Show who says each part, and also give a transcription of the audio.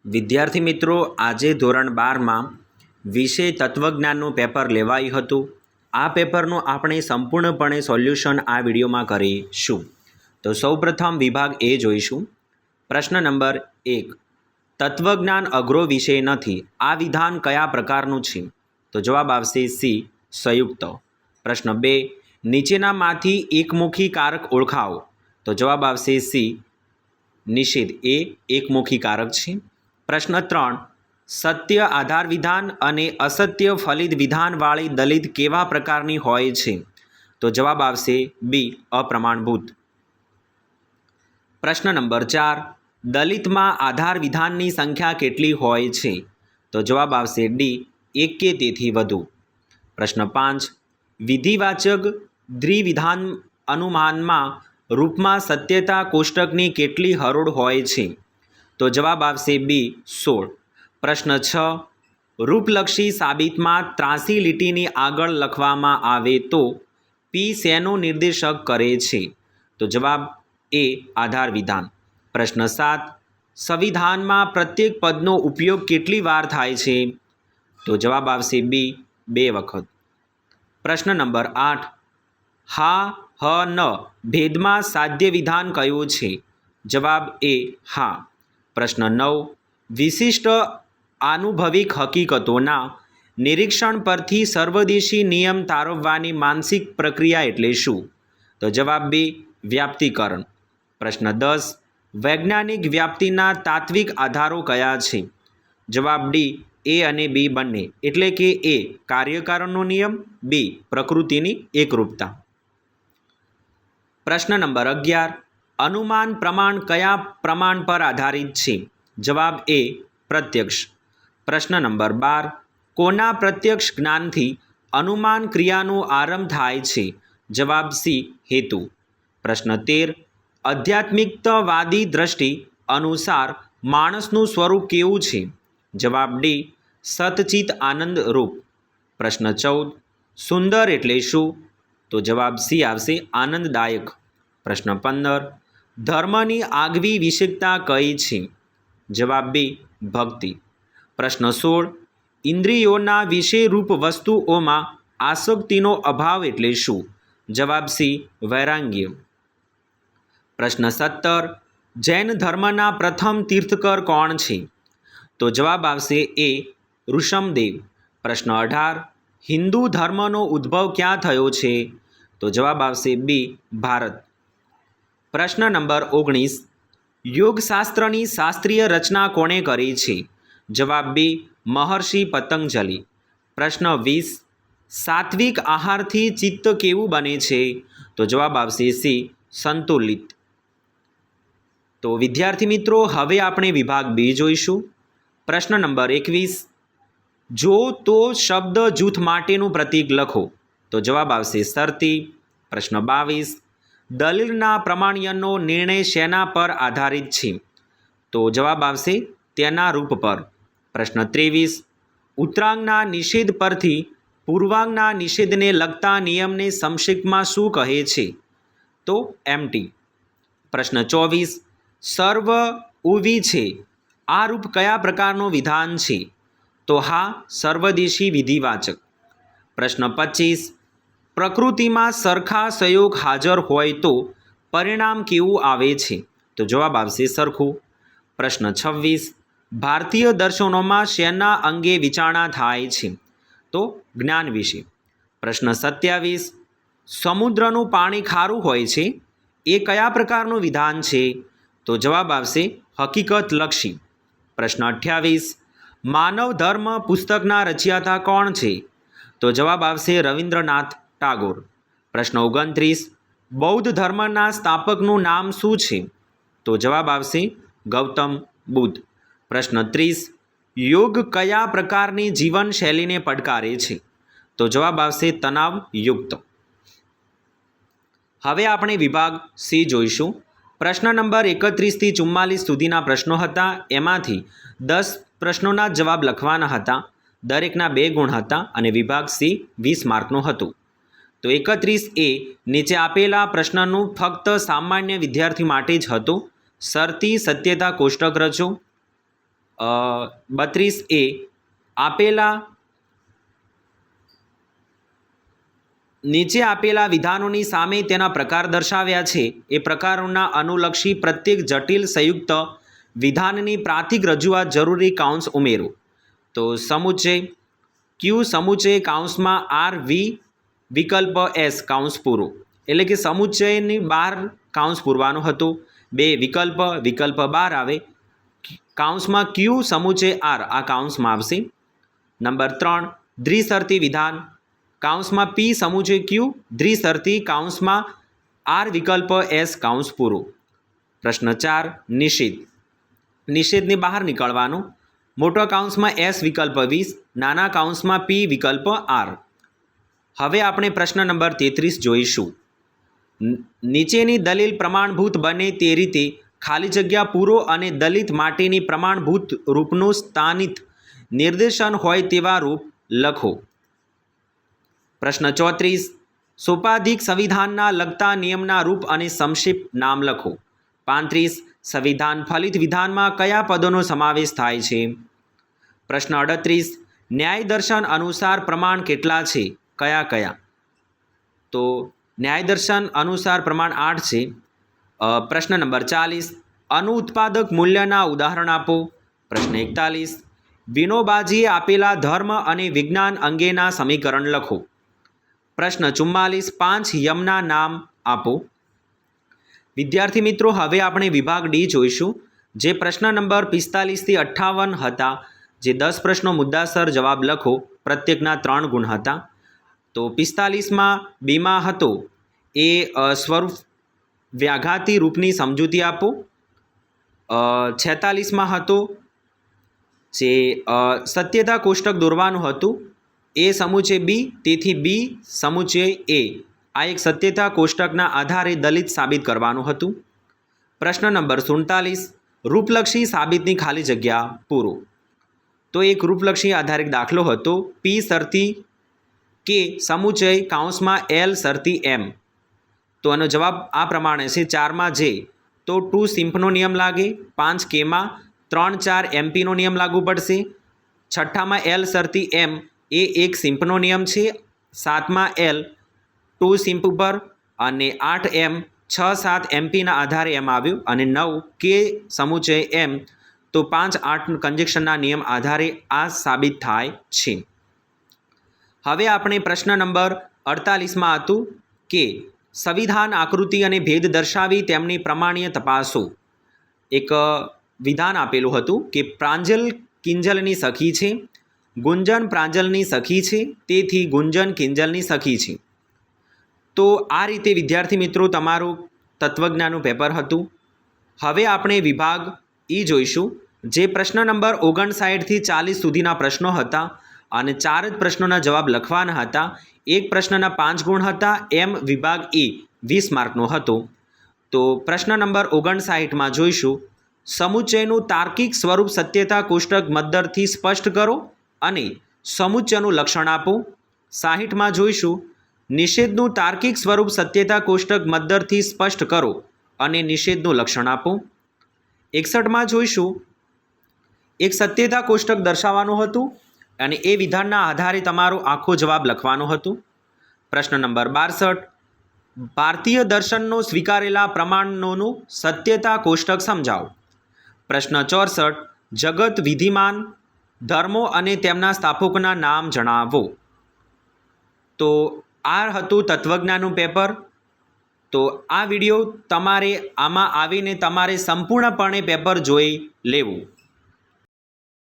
Speaker 1: વિદ્યાર્થી મિત્રો, આજે ધોરણ 12માં વિષય તત્વજ્ઞાનનું પેપર લેવાયું હતું. આ પેપરનું આપણે સંપૂર્ણપણે સોલ્યુશન આ વિડીયોમાં કરીશું. તો સૌપ્રથમ વિભાગ એ જોઈશું. પ્રશ્ન નંબર 1, તત્વજ્ઞાન અઘરો વિષય નથી. આ વિધાન કયા પ્રકારનું છે? તો જવાબ આવશે સી, સંયુક્ત. પ્રશ્ન 2, નીચેનામાંથી એકમુખી કારક ઓળખાવો. તો જવાબ આવશે સી, નિષેધ એ એકમુખી કારક છે. પ્રશ્ન 3, સત્ય આધાર વિધાન અને અસત્ય ફલિત વિધાનવાળી દલિત કેવા પ્રકારની હોય છે? તો જવાબ આવશે બી, અપ્રમાણભૂત. પ્રશ્ન નંબર 4, દલિતમાં આધાર વિધાનની સંખ્યા કેટલી હોય છે? તો જવાબ આવશે ડી, 1 કે તેથી વધુ. પ્રશ્ન 5, વિધિવાચક દ્વિવિધાન અનુમાનમાં રૂપમાં સત્યતા કોષ્ટકની કેટલી હરોળ હોય છે? તો જવાબ આવશે બી, 16. પ્રશ્ન 6, રૂપલક્ષી સાબિતમાં 83 લીટીની આગળ લખવામાં આવે તો પી શેનું નિર્દેશક કરે છે? તો જવાબ એ, આધાર વિધાન. પ્રશ્ન 7, સંવિધાનમાં પ્રત્યેક પદનો ઉપયોગ કેટલી વાર થાય છે? તો જવાબ આવશે બી, 2 વખત. પ્રશ્ન નંબર 8, હા હ ન ભેદમાં સાધ્ય વિધાન કયું છે? જવાબ એ, હા. પ્રશ્ન 9, વિશિષ્ટ આનુભવિક હકીકતોના નિરીક્ષણ પરથી સર્વદેશી નિયમ તારવવાની માનસિક પ્રક્રિયા એટલે શું? તો જવાબ બી, વ્યાપ્તિકરણ. પ્રશ્ન 10, વૈજ્ઞાનિક વ્યાપ્તિના તાત્વિક આધારો કયા છે? જવાબ ડી, એ અને બી બંને, એટલે કે એ કાર્યકારણનો નિયમ, બી પ્રકૃતિની એકરૂપતા. પ્રશ્ન નંબર 11, અનુમાન પ્રમાણ કયા પ્રમાણ પર આધારિત છે? જવાબ એ, પ્રત્યક્ષ. પ્રશ્ન નંબર 12, કોના પ્રત્યક્ષ જ્ઞાનથી અનુમાન ક્રિયાનો આરંભ થાય છે? જવાબ સી, હેતુ. પ્રશ્ન 13, આધ્યાત્મિકતાવાદી દ્રષ્ટિ અનુસાર માણસનું સ્વરૂપ કેવું છે? જવાબ ડી, સતચિત આનંદ રૂપ. પ્રશ્ન 14, સુંદર એટલે શું? તો જવાબ સી આવશે, આનંદદાયક. પ્રશ્ન 15, ધર્મની આગવી વિશેષતા કઈ છે? જવાબ બી, ભક્તિ. પ્રશ્ન 16, ઇન્દ્રિયોના વિષયરૂપ વસ્તુઓમાં આસક્તિનો અભાવ એટલે શું? જવાબ સી, વૈરાગ્ય. પ્રશ્ન 17, જૈન ધર્મના પ્રથમ તીર્થકર કોણ છે? તો જવાબ આવશે એ, ઋષભદેવ. પ્રશ્ન 18, હિન્દુ ધર્મનો ઉદ્ભવ ક્યાં થયો છે? તો જવાબ આવશે બી, ભારત. પ્રશ્ન નંબર 19, યોગશાસ્ત્રની શાસ્ત્રીય રચના કોણે કરી છે? જવાબ બી, મહર્ષિ પતંજલિ. પ્રશ્ન 20, સાત્વિક આહારથી ચિત્ત કેવું બને છે? તો જવાબ આવશે સી, સંતુલિત. તો વિદ્યાર્થી મિત્રો, હવે આપણે વિભાગ બી જોઈશું. પ્રશ્ન નંબર 21, જો તો શબ્દ જૂથ માટેનું પ્રતીક લખો. તો જવાબ આવશે શરતી. પ્રશ્ન 22, દલીલના પ્રમાણ્યનો નિર્ણય શેના પર આધારિત છે? તો જવાબ આવશે તેના રૂપ પર. પ્રશ્ન 23, ઉત્તરાંગના નિષેધ પરથી પૂર્વાંગના નિષેધને લગતા નિયમને સંક્ષિપ્તમાં શું કહે છે? તો એમટી. પ્રશ્ન 24, સર્વ ઉવી છે આ રૂપ કયા પ્રકારનું વિધાન છે? તો હા, સર્વદેશી વિધિવાચક. પ્રશ્ન 25, પ્રકૃતિમાં સરખા સંયોગ હાજર હોય તો પરિણામ કેવું આવે છે? તો જવાબ આવશે સરખું. પ્રશ્ન 26, ભારતીય દર્શનોમાં શેના અંગે વિચારણા થાય છે? તો જ્ઞાન વિશે. પ્રશ્ન 27, સમુદ્રનું પાણી ખારું હોય છે એ કયા પ્રકારનું વિધાન છે? તો જવાબ આવશે હકીકતલક્ષી. પ્રશ્ન 28, માનવ ધર્મ પુસ્તકના રચયિતા કોણ છે? તો જવાબ આવશે રવિન્દ્રનાથ ટાગોર. પ્રશ્ન 29, બૌદ્ધ ધર્મના સ્થાપકનું નામ શું છે? તો જવાબ આવશે ગૌતમ બુદ્ધ. પ્રશ્ન 30, યોગ કયા પ્રકારની જીવનશૈલીને પડકારે છે? તો જવાબ આવશે તણાવયુક્ત. હવે આપણે વિભાગ સી જોઈશું. પ્રશ્ન નંબર 31 થી 44 સુધીના પ્રશ્નો હતા. એમાંથી 10 પ્રશ્નોના જવાબ લખવાના હતા. દરેકના 2 ગુણ હતા અને વિભાગ સી 20 માર્કનું હતું. તો 31 એ નીચે આપેલા પ્રશ્નનું ફક્ત સામાન્ય વિદ્યાર્થી માટે જ હતું. શરતી સત્યતા કોષ્ટક રચો. 32 આપેલા નીચે આપેલા વિધાનોની સામે તેના પ્રકાર દર્શાવ્યા છે એ પ્રકારોના અનુલક્ષી પ્રત્યેક જટિલ સંયુક્ત વિધાનની પ્રાથમિક રજૂઆત જરૂરી કાઉન્સ ઉમેરો. તો સમુચ્ચય ક્યુ સમુચ્ચય કાઉન્સમાં આર વી વિકલ્પ એસ કાઉન્સ પૂરો, એટલે કે સમુચ્ચયની બહાર કાઉન્સ પૂરવાનું હતું. 2 વિકલ્પ બહાર આવે, કાઉન્સમાં ક્યુ સમુચ્ચય આર આ કાઉન્સમાં આવશે. નંબર 3 દ્વિશરતી વિધાન, કાઉન્સમાં પી સમુચ્ચય ક્યુ દ્વિશરતી કાઉન્સમાં આર વિકલ્પ એસ કાઉન્સ પૂરો. પ્રશ્ન 4 નિષેધ, નિષેધની બહાર નીકળવાનું. મોટા કાઉન્સમાં એસ વિકલ્પ 20, નાના કાઉન્સમાં પી વિકલ્પ આર. હવે આપણે પ્રશ્ન નંબર 33 જોઈશું. નીચેની દલીલ પ્રમાણભૂત બને તે રીતે ખાલી જગ્યા પૂરો અને દલિત માટેની પ્રમાણભૂત રૂપનું સ્થાનિત નિર્દેશન હોય તેવા રૂપ લખો. પ્રશ્ન 34 સોપાધિક સંવિધાનના લગતા નિયમના રૂપ અને સંક્ષિપ્ત નામ લખો. 35 સંવિધાન ફલિત વિધાનમાં કયા પદોનો સમાવેશ થાય છે? પ્રશ્ન 38 ન્યાય દર્શન અનુસાર પ્રમાણ કેટલા છે? કયા કયા? તો ન્યાય દર્શન અનુસાર પ્રમાણ 8 છે. પ્રશ્ન નંબર 40 અનુઉત્પાદક મૂલ્યના ઉદાહરણ આપો. પ્રશ્ન 41 વિનોબાજીએ આપેલા ધર્મ અને વિજ્ઞાન અંગેના સમીકરણ લખો. પ્રશ્ન 44 5 યમના નામ આપો. વિદ્યાર્થી મિત્રો, હવે આપણે વિભાગ ડી જોઈશું, જે પ્રશ્ન નંબર 45 થી 58 હતા, જે 10 પ્રશ્નો મુદ્દાસર જવાબ લખો, પ્રત્યેકના 3 ગુણ હતા. તો 45માં બીમાં હતો એ સ્વરૂપ વ્યાઘાતી રૂપની સમજૂતી આપો. 46માં હતો જે સત્યતા કોષ્ટક દોરવાનું હતું, એ સમુચ્ચય બી, તેથી બી સમુચ્ચય એ આ એક સત્યતા કોષ્ટકના આધારે દલિત સાબિત કરવાનું હતું. પ્રશ્ન નંબર 47 રૂપલક્ષી સાબિતની ખાલી જગ્યા પૂરો. તો એક રૂપલક્ષી આધારિત દાખલો હતો, પી શરતી કે સમુચ્ચય કાઉન્સમાં એલ શરતી એમ. તો આનો જવાબ આ પ્રમાણે છે. 4માં જે તો 2 સિમ્પનો નિયમ લાગે, 5 કેમાં 3 4 એમપીનો નિયમ લાગુ પડશે, 6માં એલ શરતી એમ એ એક સિમ્પનો નિયમ છે, 7માં એલ 2 સિમ્પ પર, અને 8 એમ 6 7 એમપીના આધારે એમ આવ્યું, અને 9 કે સમુચ્ચય એમ તો 5 8 કન્જેક્શનના નિયમ આધારે આ સાબિત થાય છે. હવે આપણે પ્રશ્ન નંબર 48માં હતું કે સંવિધાન આકૃતિ અને ભેદ દર્શાવી તેમની પ્રમાણ્ય તપાસો. એક વિધાન આપેલું હતું કે પ્રાંજલ કિંજલની સખી છે, ગુંજન પ્રાંજલની સખી છે, તેથી ગુંજન કિંજલની સખી છે. તો આ રીતે વિદ્યાર્થી મિત્રો તમારું તત્વજ્ઞાનનું પેપર હતું. હવે આપણે વિભાગ ઈ જોઈશું, જે પ્રશ્ન નંબર 59 થી 40 સુધીના પ્રશ્નો હતા, અને 4 જ પ્રશ્નોના જવાબ લખવાના હતા. એક પ્રશ્નના 5 ગુણ હતા, એમ વિભાગ એ 20 માર્કનો હતો. તો પ્રશ્ન નંબર 59માં જોઈશું, સમુચ્ચયનું તાર્કિક સ્વરૂપ સત્યતા કોષ્ટક મદ્દરથી સ્પષ્ટ કરો અને સમુચ્ચયનું લક્ષણ આપો. 60માં જોઈશું, નિષેધનું તાર્કિક સ્વરૂપ સત્યતા કોષ્ટક મદ્દરથી સ્પષ્ટ કરો અને નિષેધનું લક્ષણ આપો. 61માં જોઈશું, એક સત્યતા કોષ્ટક દર્શાવવાનું હતું અને એ વિધાનના આધારે તમારો આખો જવાબ લખવાનો હતો. પ્રશ્ન નંબર 62 ભારતીય દર્શનનો સ્વીકારેલા પ્રમાણોનું સત્યતા કોષ્ટક સમજાવો. પ્રશ્ન 64 જગત વિધિમાન ધર્મો અને તેમના સ્થાપકોના નામ જણાવો. તો આ હતું તત્વજ્ઞાનનું પેપર. તો આ વિડીયો તમારે આમાં આવીને તમારે સંપૂર્ણપણે પેપર જોઈ લેવું.